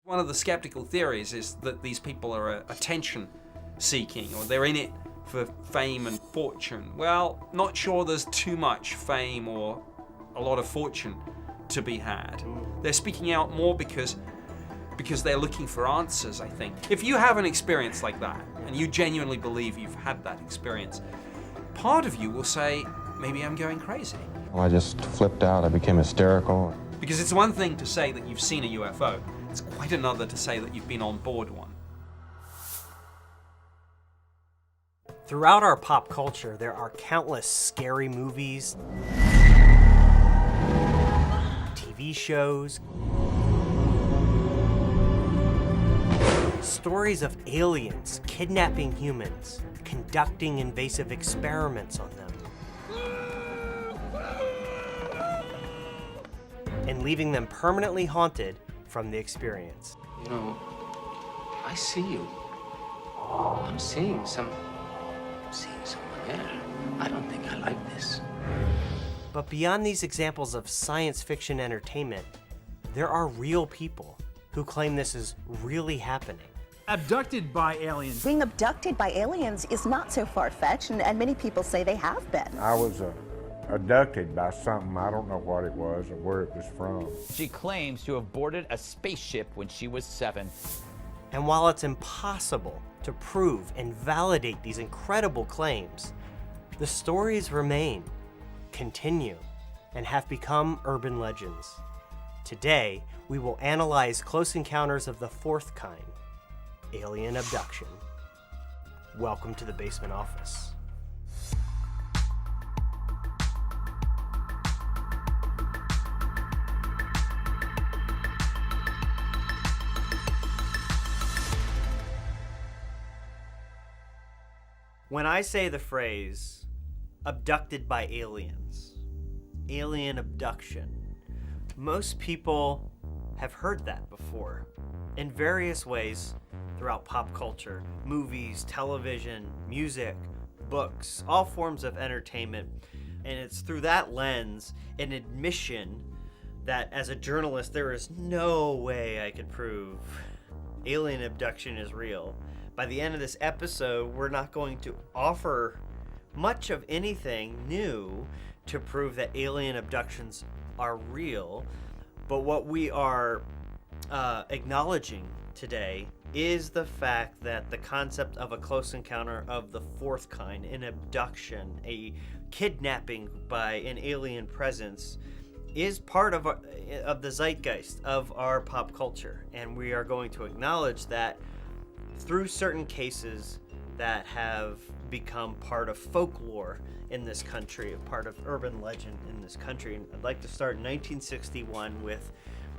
One of the skeptical theories is that these people are attention seeking, or they're in it for fame and fortune. Well, not sure there's too much fame or a lot of fortune to be had. They're speaking out more because they're looking for answers, I think. If you have an experience like that, and you genuinely believe you've had that experience, part of you will say, maybe I'm going crazy. Well, I just flipped out. I became hysterical. Because it's one thing to say that you've seen a UFO. It's quite another to say that you've been on board one. Throughout our pop culture, there are countless scary movies, TV shows, stories of aliens kidnapping humans, conducting invasive experiments on them, and leaving them permanently haunted from the experience. You know, I see you. I'm seeing someone there. I don't think I like this. But beyond these examples of science fiction entertainment, there are real people who claim this is really happening. Abducted by aliens. Being abducted by aliens is not so far-fetched, and many people say they have been. I was abducted by something. I don't know what it was or where it was from. She claims to have boarded a spaceship when she was 7. And while it's impossible to prove and validate these incredible claims, the stories remain, continue, and have become urban legends. Today, we will analyze close encounters of the fourth kind, alien abduction. Welcome to the Basement Office. When I say the phrase, abducted by aliens, alien abduction, most people have heard that before in various ways throughout pop culture, movies, television, music, books, all forms of entertainment. And it's through that lens, an admission that as a journalist, there is no way I could prove alien abduction is real. By the end of this episode, we're not going to offer much of anything new to prove that alien abductions are real, but what we are acknowledging today is the fact that the concept of a close encounter of the fourth kind, an abduction, a kidnapping by an alien presence, is part of the zeitgeist of our pop culture, and we are going to acknowledge that through certain cases that have become part of folklore in this country, a part of urban legend in this country. And I'd like to start in 1961 with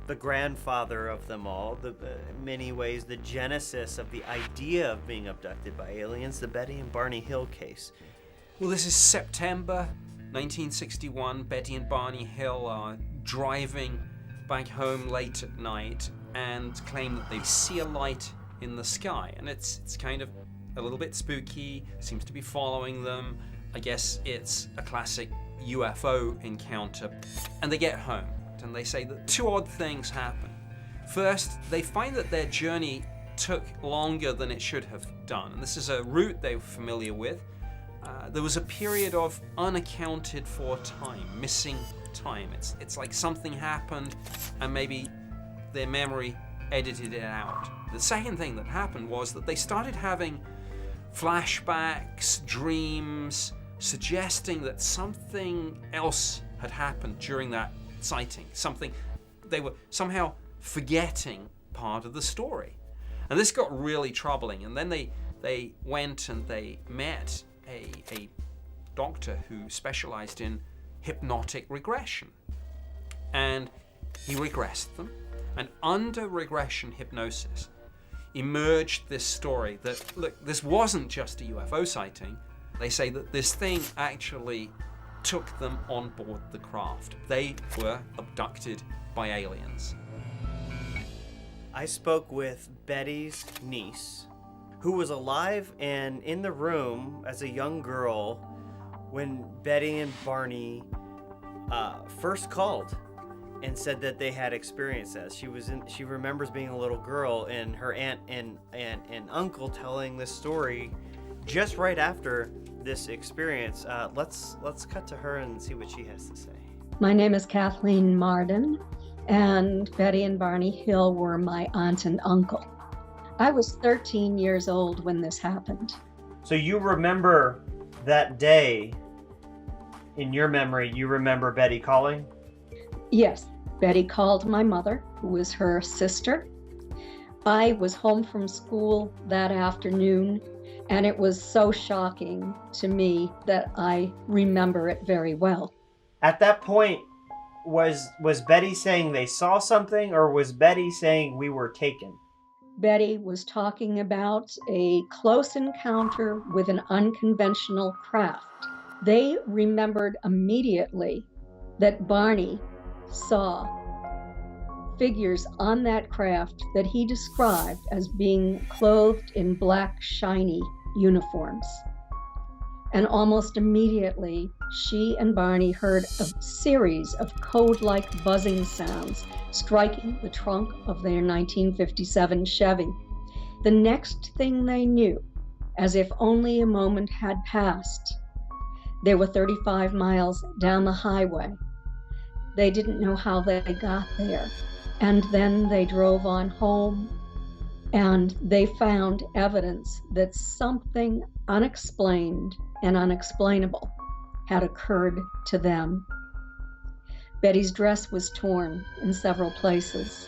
the grandfather of them all, in many ways the genesis of the idea of being abducted by aliens, the Betty and Barney Hill case. Well, this is September 1961. Betty and Barney Hill are driving back home late at night and claim that they see a light in the sky, and it's kind of a little bit spooky, seems to be following them. I guess it's a classic UFO encounter. And they get home and they say that two odd things happen. First, they find that their journey took longer than it should have done, and this is a route they were familiar with. There was a period of unaccounted for time, missing time. It's like something happened and maybe their memory edited it out. The second thing that happened was that they started having flashbacks, dreams, suggesting that something else had happened during that sighting. Something they were somehow forgetting part of the story. And this got really troubling. And then they went and they met a doctor who specialized in hypnotic regression. And he regressed them. And under regression hypnosis emerged this story that, look, this wasn't just a UFO sighting. They say that this thing actually took them on board the craft. They were abducted by aliens. I spoke with Betty's niece, who was alive and in the room as a young girl when Betty and Barney first called and said that they had experienced that. She remembers being a little girl and her aunt and uncle telling this story just right after this experience. Let's cut to her and see what she has to say. My name is Kathleen Marden, and Betty and Barney Hill were my aunt and uncle. I was 13 years old when this happened. So you remember that day, in your memory, you remember Betty calling? Yes, Betty called my mother, who was her sister. I was home from school that afternoon, and it was so shocking to me that I remember it very well. At that point, was Betty saying they saw something, or was Betty saying we were taken? Betty was talking about a close encounter with an unconventional craft. They remembered immediately that Barney saw figures on that craft that he described as being clothed in black, shiny uniforms. And almost immediately, she and Barney heard a series of code-like buzzing sounds striking the trunk of their 1957 Chevy. The next thing they knew, as if only a moment had passed, they were 35 miles down the highway. They didn't know how they got there. And then they drove on home, and they found evidence that something unexplained and unexplainable had occurred to them. Betty's dress was torn in several places.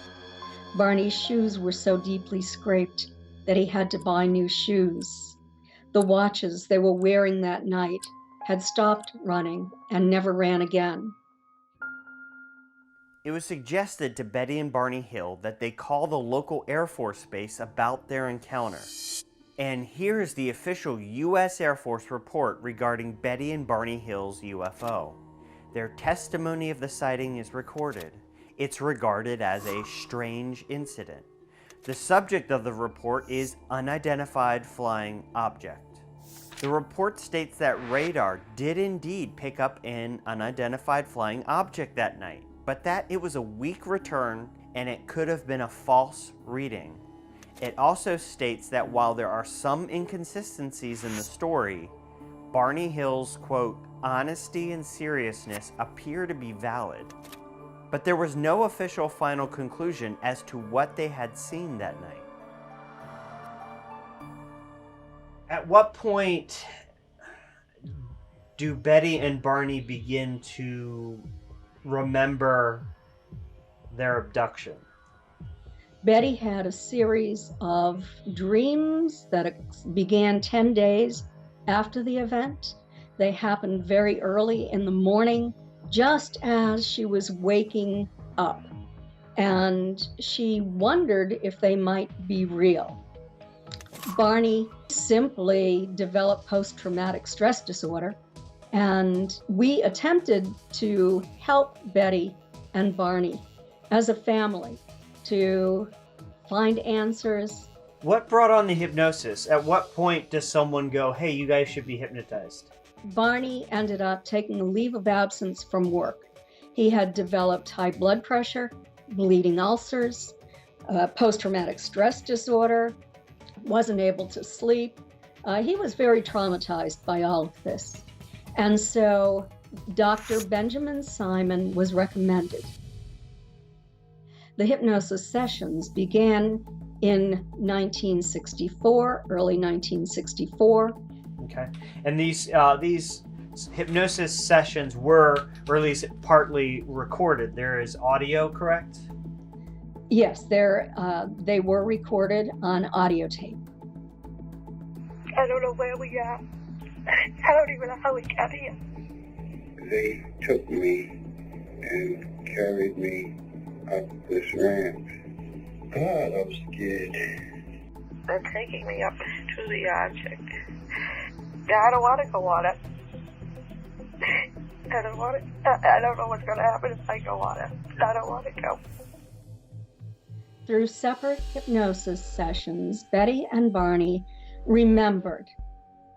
Barney's shoes were so deeply scraped that he had to buy new shoes. The watches they were wearing that night had stopped running and never ran again. It was suggested to Betty and Barney Hill that they call the local Air Force base about their encounter. And here is the official U.S. Air Force report regarding Betty and Barney Hill's UFO. Their testimony of the sighting is recorded. It's regarded as a strange incident. The subject of the report is unidentified flying object. The report states that radar did indeed pick up an unidentified flying object that night, but that it was a weak return and it could have been a false reading. It also states that while there are some inconsistencies in the story, Barney Hill's, quote, honesty and seriousness appear to be valid. But there was no official final conclusion as to what they had seen that night. At what point do Betty and Barney begin to remember their abduction? Betty had a series of dreams that began 10 days after the event. They happened very early in the morning, just as she was waking up. And she wondered if they might be real. Barney simply developed post-traumatic stress disorder, and we attempted to help Betty and Barney as a family to find answers. What brought on the hypnosis? At what point does someone go, hey, you guys should be hypnotized? Barney ended up taking a leave of absence from work. He had developed high blood pressure, bleeding ulcers, post-traumatic stress disorder, wasn't able to sleep. He was very traumatized by all of this. And so Dr. Benjamin Simon was recommended. The hypnosis sessions began in 1964, early 1964. Okay. And these hypnosis sessions were, or at least partly, recorded. There is audio, correct? Yes, they were recorded on audio tape. I don't know where we are. I don't even know how we got here. They took me and carried me up this ramp. God, I'm scared. They're taking me up to the object. I don't want to go on it. I don't want to. I don't know what's going to happen if I go on it. I don't want to go. Through separate hypnosis sessions, Betty and Barney remembered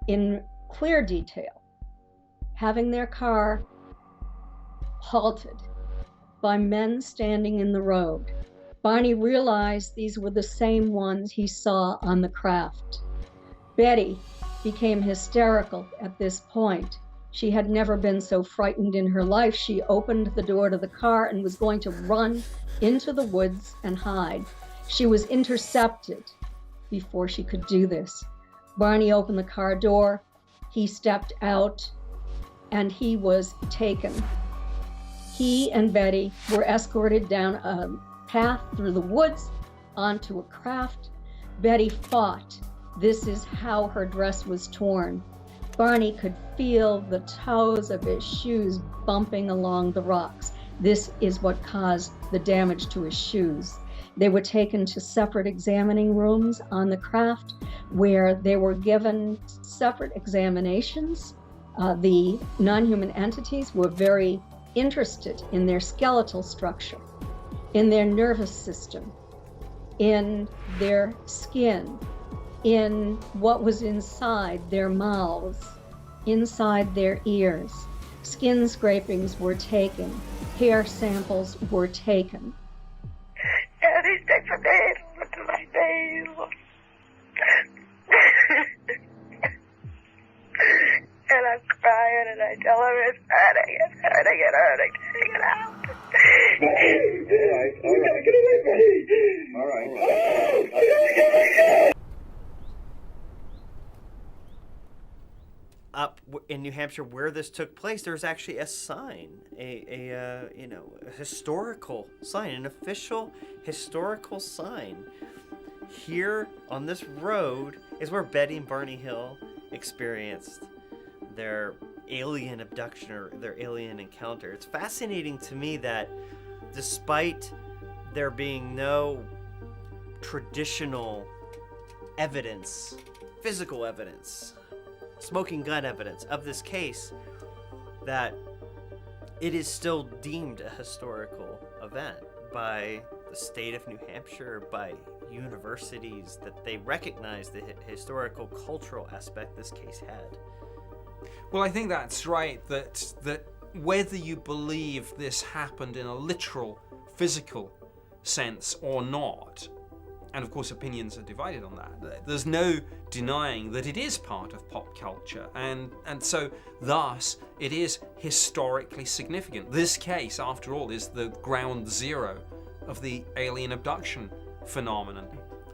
in clear detail having their car halted by men standing in the road. Barney realized these were the same ones he saw on the craft. Betty became hysterical at this point. She had never been so frightened in her life. She opened the door to the car and was going to run into the woods and hide. She was intercepted before she could do this. Barney opened the car door. He stepped out and he was taken. He and Betty were escorted down a path through the woods onto a craft. Betty fought. This is how her dress was torn. Barney could feel the toes of his shoes bumping along the rocks. This is what caused the damage to his shoes. They were taken to separate examining rooms on the craft where they were given separate examinations. The non-human entities were very interested in their skeletal structure, in their nervous system, in their skin, in what was inside their mouths, inside their ears. Skin scrapings were taken, hair samples were taken. And he sticks a needle into my nail. And I'm crying and I tell him it's hurting, take it out. All right. Get away from me. All right. Up in New Hampshire, where this took place, there's actually a sign, a historical sign, an official historical sign. Here on this road is where Betty and Barney Hill experienced their alien abduction or their alien encounter. It's fascinating to me that despite there being no traditional evidence, physical evidence, smoking gun evidence of this case, that it is still deemed a historical event by the state of New Hampshire, by universities, that they recognize the historical cultural aspect this case had. Well, I think that's right, that whether you believe this happened in a literal, physical sense or not, and of course opinions are divided on that, there's no denying that it is part of pop culture, and so thus it is historically significant. This case, after all, is the ground zero of the alien abduction phenomenon.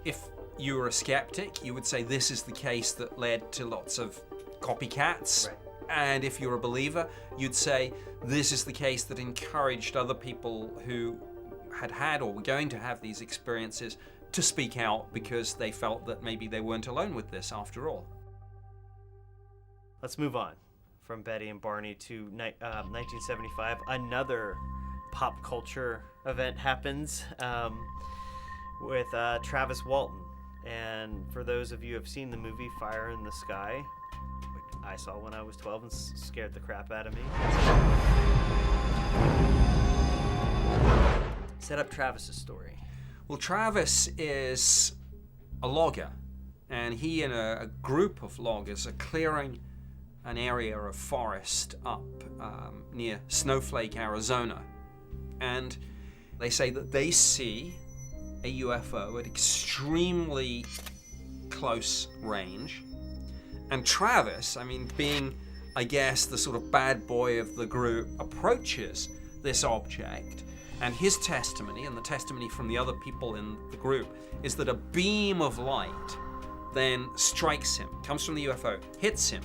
If you were a skeptic, you would say this is the case that led to lots of copycats. Right. And if you're a believer, you'd say this is the case that encouraged other people who had or were going to have these experiences to speak out because they felt that maybe they weren't alone with this after all. Let's move on from Betty and Barney to 1975. Another pop culture event happens with Travis Walton. And for those of you who have seen the movie Fire in the Sky, which I saw when I was 12 and scared the crap out of me, set up Travis's story. Well, Travis is a logger, and he and a group of loggers are clearing an area of forest up near Snowflake, Arizona. And they say that they see a UFO at extremely close range. And Travis, being, I guess, the sort of bad boy of the group, approaches this object. And his testimony, and the testimony from the other people in the group, is that a beam of light then strikes him, comes from the UFO, hits him,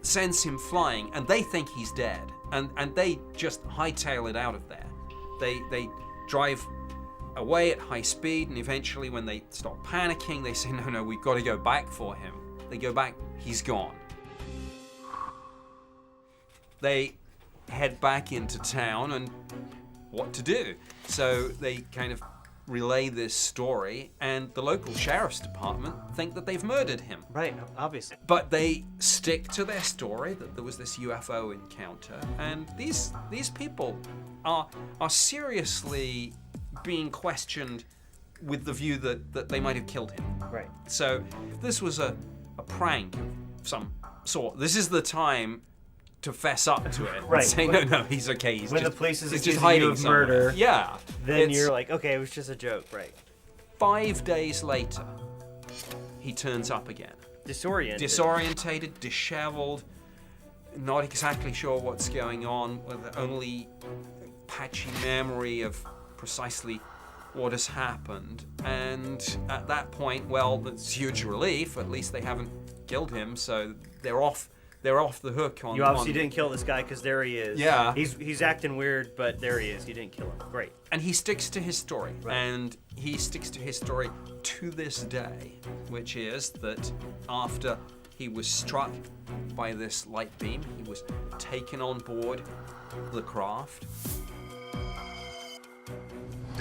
sends him flying, and they think he's dead. And they just hightail it out of there. They drive away at high speed, and eventually when they stop panicking, they say, no, we've got to go back for him. They go back, he's gone. They head back into town, and what to do? So they kind of relay this story, and the local sheriff's department think that they've murdered him. Right, obviously. But they stick to their story that there was this UFO encounter, and these people are seriously being questioned with the view that they might have killed him. Right. So this was a prank of some sort. This is the time to fess up to it. Right. And say, no, he's okay. He's when just, the police is he's just accusing hiding you of somewhere. murder, Yeah. then you're like, okay, it was just a joke, right? 5 days later, he turns up again. Disorientated, disheveled, not exactly sure what's going on, with only patchy memory of precisely what has happened. And at that point, well, that's huge relief. At least they haven't killed him, so they're off the hook on. You obviously didn't kill this guy because there he is. Yeah. He's acting weird, but there he is. You didn't kill him. Great. And he sticks to his story. Right. And he sticks to his story to this day, which is that after he was struck by this light beam, he was taken on board the craft.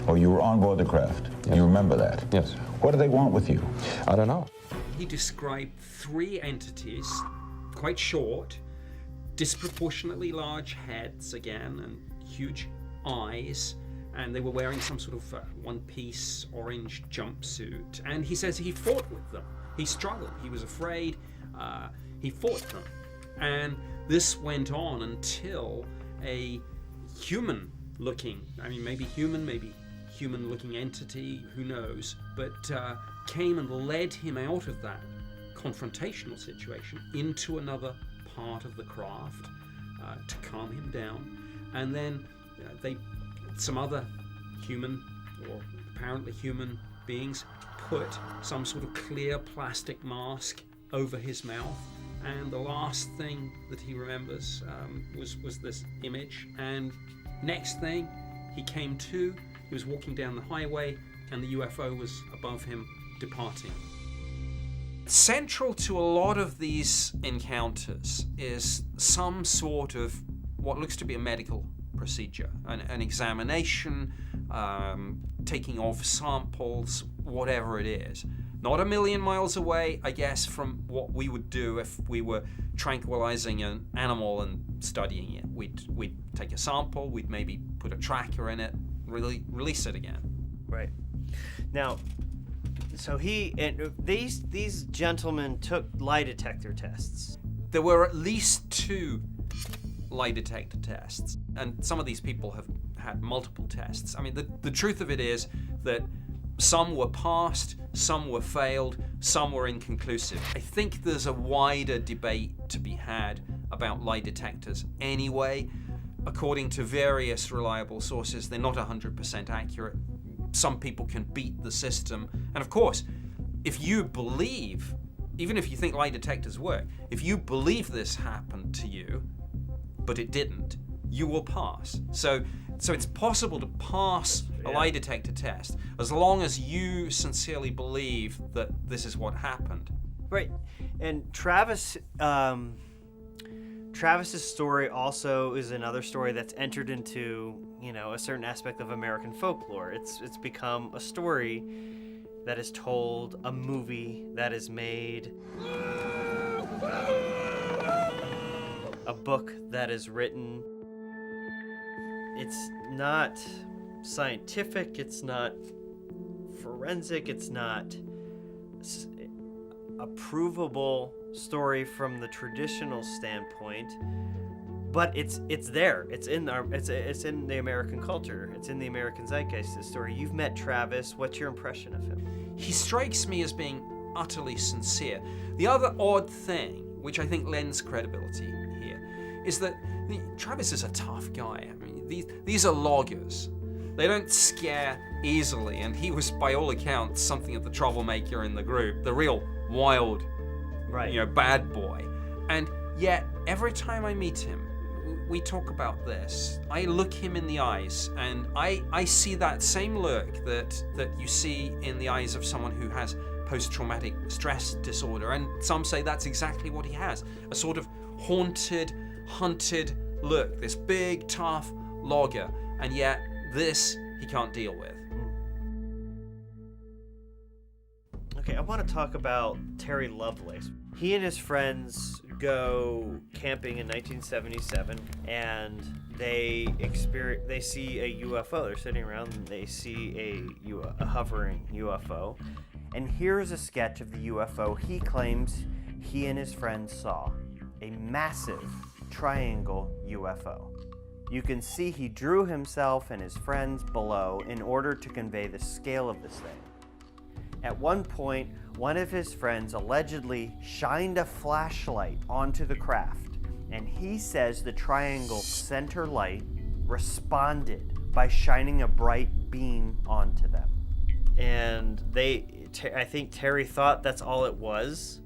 Oh, you were on board the craft. Yes. You remember that? Yes. What do they want with you? I don't know. He described 3 entities, quite short, disproportionately large heads again, and huge eyes, and they were wearing some sort of one-piece orange jumpsuit. And he says he fought with them. He struggled. He was afraid. He fought them. And this went on until a human-looking, maybe human-looking entity, who knows, but came and led him out of that confrontational situation into another part of the craft to calm him down. And then some other human, or apparently human beings, put some sort of clear plastic mask over his mouth. And the last thing that he remembers was this image. And next thing, he came to, he was walking down the highway, and the UFO was above him, departing. Central to a lot of these encounters is some sort of what looks to be a medical procedure, an examination, taking of samples, whatever it is. Not a million miles away, I guess, from what we would do if we were tranquilizing an animal and studying it. We'd take a sample, we'd maybe put a tracker in it, release it again. Right. Now, so these gentlemen took lie detector tests. There were at least 2 lie detector tests, and some of these people have had multiple tests. The truth of it is that some were passed, some were failed, some were inconclusive. I think there's a wider debate to be had about lie detectors anyway. According to various reliable sources, they're not 100% accurate. Some people can beat the system. And of course, if you believe, even if you think lie detectors work, if you believe this happened to you, but it didn't, you will pass. So it's possible to pass a lie detector test as long as you sincerely believe that this is what happened. Right. And Travis's story also is another story that's entered into, a certain aspect of American folklore. It's become a story that is told, a movie that is made, a book that is written. It's not scientific, it's not forensic, it's not a provable story from the traditional standpoint, but it's there. It's in the American culture. It's in the American zeitgeist, this story. You've met Travis. What's your impression of him? He strikes me as being utterly sincere. The other odd thing, which I think lends credibility here, is that Travis is a tough guy. These are loggers. They don't scare easily, and he was, by all accounts, something of the troublemaker in the group, the real wild, bad boy. And yet, every time I meet him, we talk about this. I look him in the eyes, and I see that same look that you see in the eyes of someone who has post-traumatic stress disorder, and some say that's exactly what he has, a sort of haunted, hunted look, this big, tough logger, and yet this he can't deal with. Okay, I want to talk about Terry Lovelace. He and his friends go camping in 1977, and they see a UFO. They're sitting around, and they see a hovering UFO. And here's a sketch of the UFO he claims he and his friends saw. A massive triangle UFO. You can see he drew himself and his friends below in order to convey the scale of this thing. At one point, one of his friends allegedly shined a flashlight onto the craft, and he says the triangle center light responded by shining a bright beam onto them. And I think Terry thought that's all it was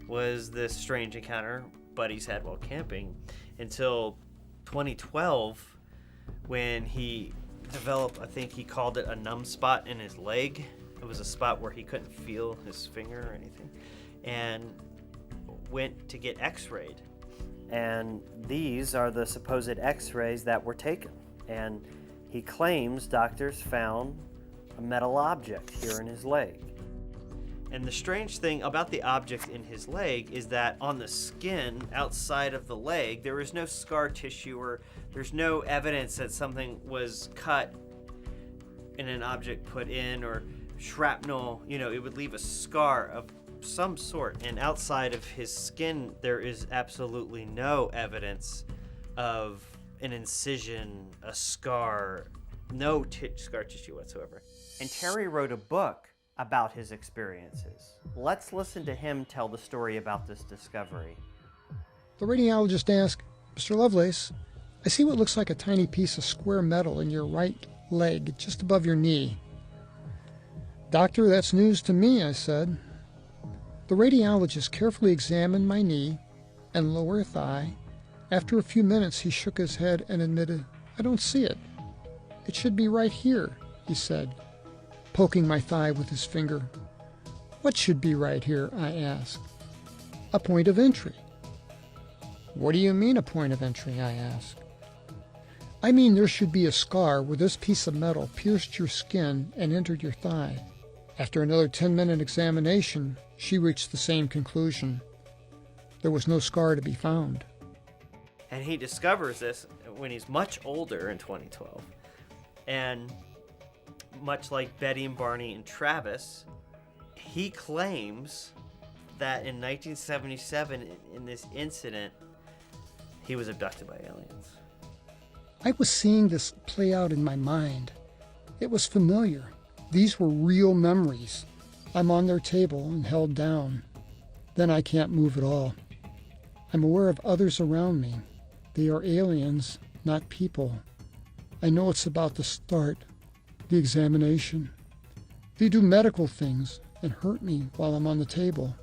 this strange encounter buddies had while camping, until 2012 when he developed, I think he called it a numb spot in his leg. It was a spot where he couldn't feel his finger or anything, and went to get x-rayed. And these are the supposed x-rays that were taken. And he claims doctors found a metal object here in his leg. And the strange thing about the object in his leg is that on the skin outside of the leg, there is no scar tissue, or there's no evidence that something was cut and an object put in, or shrapnel, it would leave a scar of some sort. And outside of his skin, there is absolutely no evidence of an incision, a scar, no scar tissue whatsoever. And Terry wrote a book about his experiences. Let's listen to him tell the story about this discovery. The radiologist asked, "Mr. Lovelace, I see what looks like a tiny piece of square metal in your right leg, just above your knee." "Doctor, that's news to me," I said. The radiologist carefully examined my knee and lower thigh. After a few minutes, he shook his head and admitted, "I don't see it. It should be right here," he said, poking my thigh with his finger. "What should be right here?" I asked. "A point of entry." "What do you mean, a point of entry?" I asked. "I mean there should be a scar where this piece of metal pierced your skin and entered your thigh." After another 10-minute examination, she reached the same conclusion. There was no scar to be found. And he discovers this when he's much older in 2012. And much like Betty and Barney and Travis, he claims that in 1977, in this incident, he was abducted by aliens. I was seeing this play out in my mind. It was familiar. These were real memories. I'm on their table and held down. Then I can't move at all. I'm aware of others around me. They are aliens, not people. I know it's about to start, the examination. They do medical things and hurt me while I'm on the table.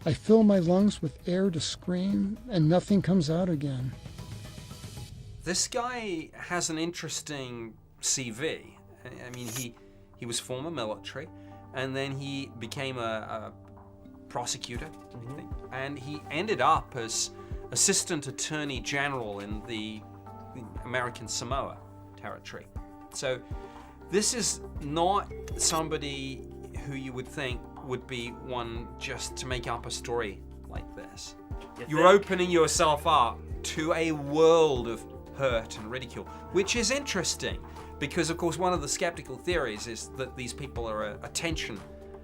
I fill my lungs with air to scream, and nothing comes out again. This guy has an interesting CV. I mean, he was former military, and then he became a prosecutor, I think, and he ended up as Assistant Attorney General in the American Samoa territory. So this is not somebody who you would think would be one just to make up a story like this. You're opening yourself up to a world of hurt and ridicule, which is interesting because, of course, one of the skeptical theories is that these people are attention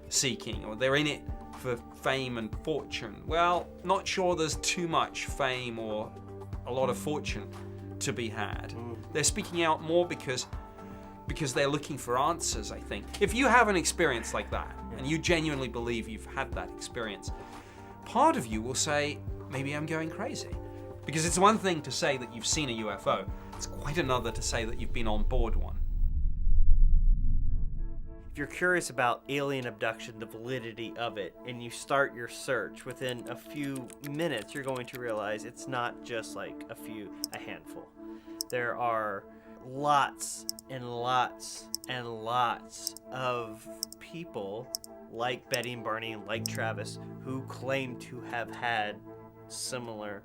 seeking, or they're in it for fame and fortune. Well, not sure there's too much fame or a lot of fortune to be had. They're speaking out more because they're looking for answers, I think. If you have an experience like that, and you genuinely believe you've had that experience, part of you will say, maybe I'm going crazy. Because it's one thing to say that you've seen a UFO, it's quite another to say that you've been on board one. If you're curious about alien abduction, the validity of it, and you start your search, within a few minutes you're going to realize it's not just like a handful. There are lots and lots and lots of people like Betty and Barney and like Travis who claim to have had similar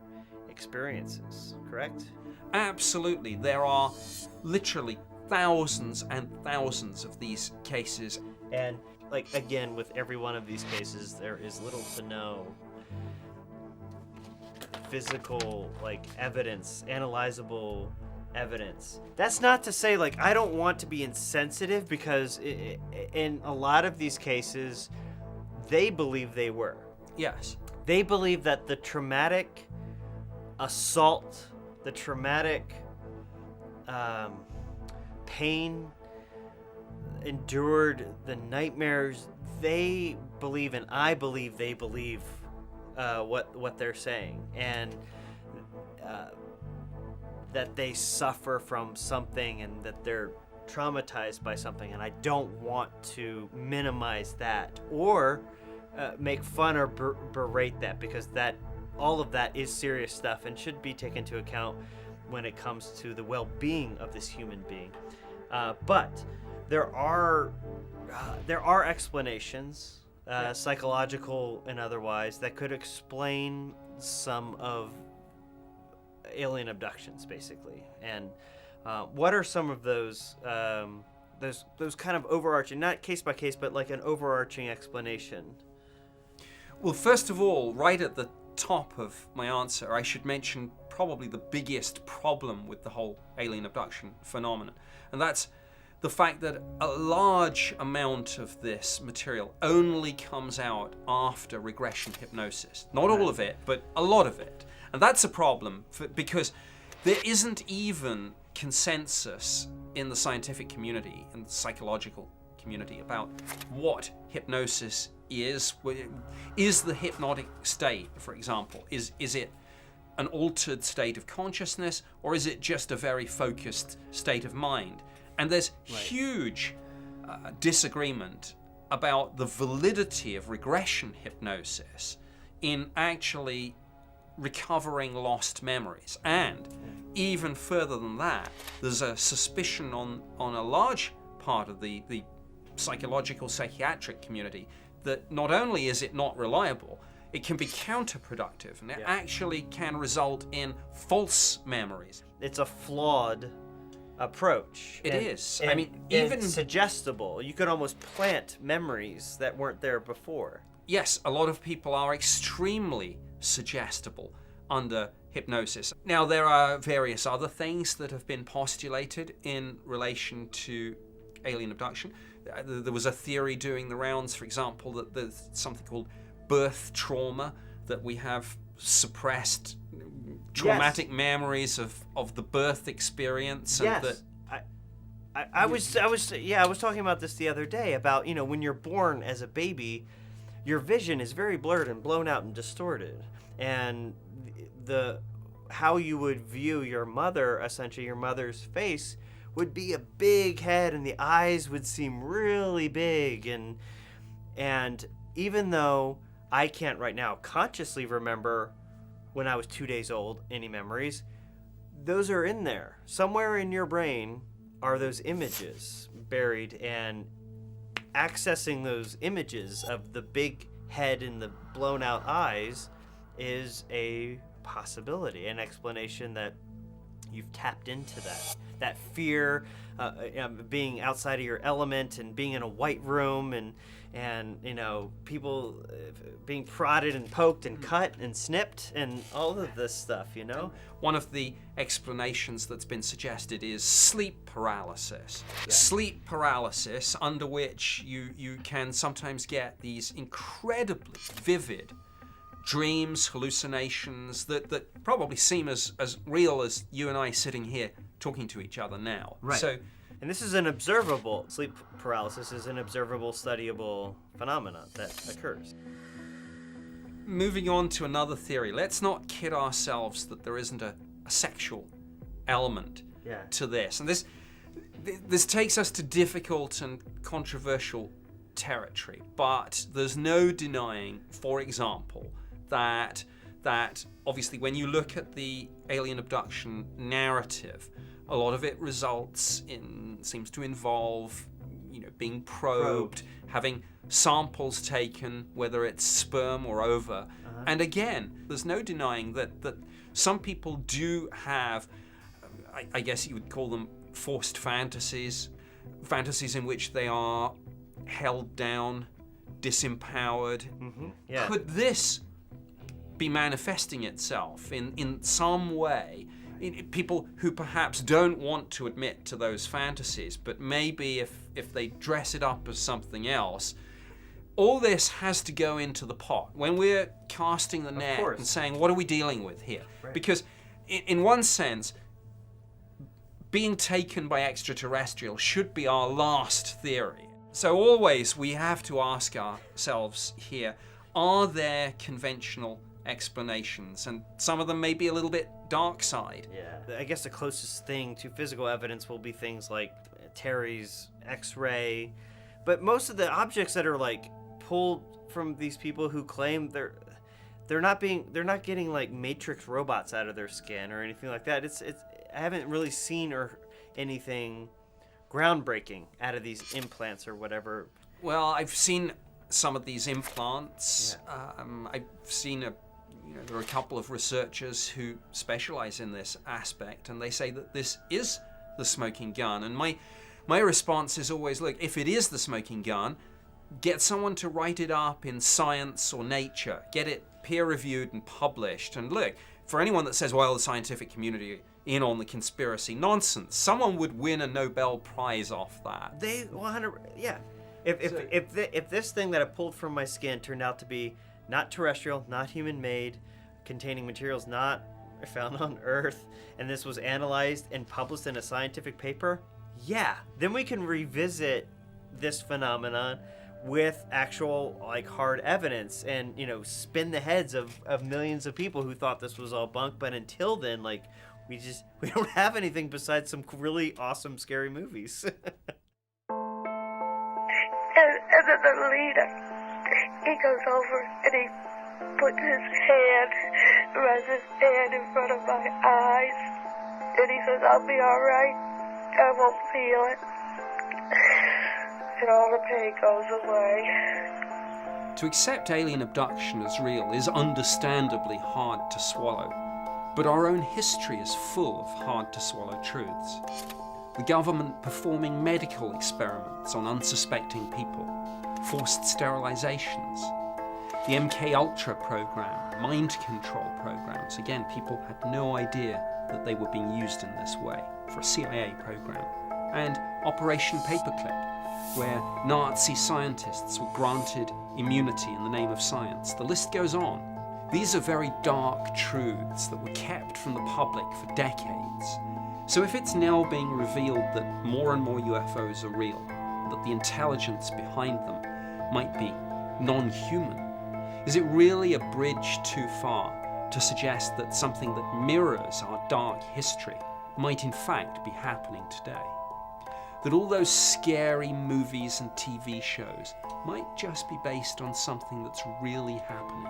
experiences, correct? Absolutely. There are literally thousands and thousands of these cases. And like, again, with every one of these cases, there is little to no physical, like, evidence, analyzable evidence. That's not to say, like, I don't want to be insensitive, because in a lot of these cases, they believe they were. Yes. They believe that the traumatic assault, the traumatic pain endured, the nightmares, they believe, and I believe they believe what they're saying, and that they suffer from something and that they're traumatized by something, and I don't want to minimize that or make fun or berate that, because that all of that is serious stuff and should be taken into account when it comes to the well-being of this human being. But there are explanations, psychological and otherwise, that could explain some of alien abductions, basically. And what are some of those kind of overarching, not case by case, but like an overarching explanation? Well, first of all, right at the top of my answer, I should mention probably the biggest problem with the whole alien abduction phenomenon, and that's the fact that a large amount of this material only comes out after regression hypnosis. Not all of it, but a lot of it. And that's a problem because there isn't even consensus in the scientific community, in the psychological community, about what hypnosis is. Is the hypnotic state, for example, is it an altered state of consciousness, or is it just a very focused state of mind? And there's huge disagreement about the validity of regression hypnosis in actually recovering lost memories. And even further than that, there's a suspicion on a large part of the psychological psychiatric community that not only is it not reliable, it can be counterproductive, and it actually can result in false memories. It's a flawed approach. It is. And, I mean, even suggestible. You could almost plant memories that weren't there before. Yes, a lot of people are extremely suggestible under hypnosis. Now, there are various other things that have been postulated in relation to alien abduction. There was a theory doing the rounds, for example, that there's something called birth trauma, that we have suppressed traumatic memories of the birth experience. And yes. I was talking about this the other day about, when you're born as a baby, your vision is very blurred and blown out and distorted, and how you would view your mother, essentially your mother's face, would be a big head, and the eyes would seem really big, and even though I can't right now consciously remember when I was 2 days old any memories, those are in there. Somewhere in your brain are those images buried, and accessing those images of the big head and the blown out eyes is a possibility, an explanation that you've tapped into that fear, being outside of your element and being in a white room and people being prodded and poked and cut and snipped and all of this stuff, One of the explanations that's been suggested is sleep paralysis. Yeah. Sleep paralysis, under which you can sometimes get these incredibly vivid dreams, hallucinations that probably seem as real as you and I sitting here talking to each other now. Right. So, and this is sleep paralysis is an observable, studyable phenomenon that occurs. Moving on to another theory, let's not kid ourselves that there isn't a sexual element to this. And this takes us to difficult and controversial territory, but there's no denying, for example, that obviously when you look at the alien abduction narrative, a lot of it seems to involve, being probed, having samples taken, whether it's sperm or ova. And again, there's no denying that some people do have, I guess you would call them forced fantasies in which they are held down, disempowered. Mm-hmm. Yeah. Could this be manifesting itself in some way in people who perhaps don't want to admit to those fantasies, but maybe if they dress it up as something else, all this has to go into the pot when we're casting the net and saying, what are we dealing with here? Right. Because in one sense, being taken by extraterrestrials should be our last theory. So always we have to ask ourselves here, are there conventional explanations? And some of them may be a little bit dark side. Yeah. I guess the closest thing to physical evidence will be things like Terry's X-ray. But most of the objects that are like pulled from these people who claim they're not getting like Matrix robots out of their skin or anything like that. I haven't really seen or anything groundbreaking out of these implants or whatever. Well, I've seen some of these implants. Yeah. I've seen there are a couple of researchers who specialize in this aspect, and they say that this is the smoking gun. And my response is always, look, if it is the smoking gun, get someone to write it up in Science or Nature, get it peer-reviewed and published. And look, for anyone that says, well, the scientific community in on the conspiracy, nonsense. Someone would win a Nobel Prize off that. They 100, yeah. If this thing that I pulled from my skin turned out to be not terrestrial, not human-made, containing materials not found on Earth, and this was analyzed and published in a scientific paper, yeah, then we can revisit this phenomenon with actual like hard evidence and spin the heads of millions of people who thought this was all bunk. But until then, like we don't have anything besides some really awesome scary movies. and then the leader, he goes over and he puts his hand in front of my eyes, and he says, I'll be all right, I won't feel it, and all the pain goes away. To accept alien abduction as real is understandably hard to swallow, but our own history is full of hard-to-swallow truths. The government performing medical experiments on unsuspecting people, forced sterilizations, the MK Ultra program, mind control programs. Again, people had no idea that they were being used in this way for a CIA program. And Operation Paperclip, where Nazi scientists were granted immunity in the name of science. The list goes on. These are very dark truths that were kept from the public for decades. So if it's now being revealed that more and more UFOs are real, that the intelligence behind them might be non-human, is it really a bridge too far to suggest that something that mirrors our dark history might in fact be happening today? That all those scary movies and TV shows might just be based on something that's really happening?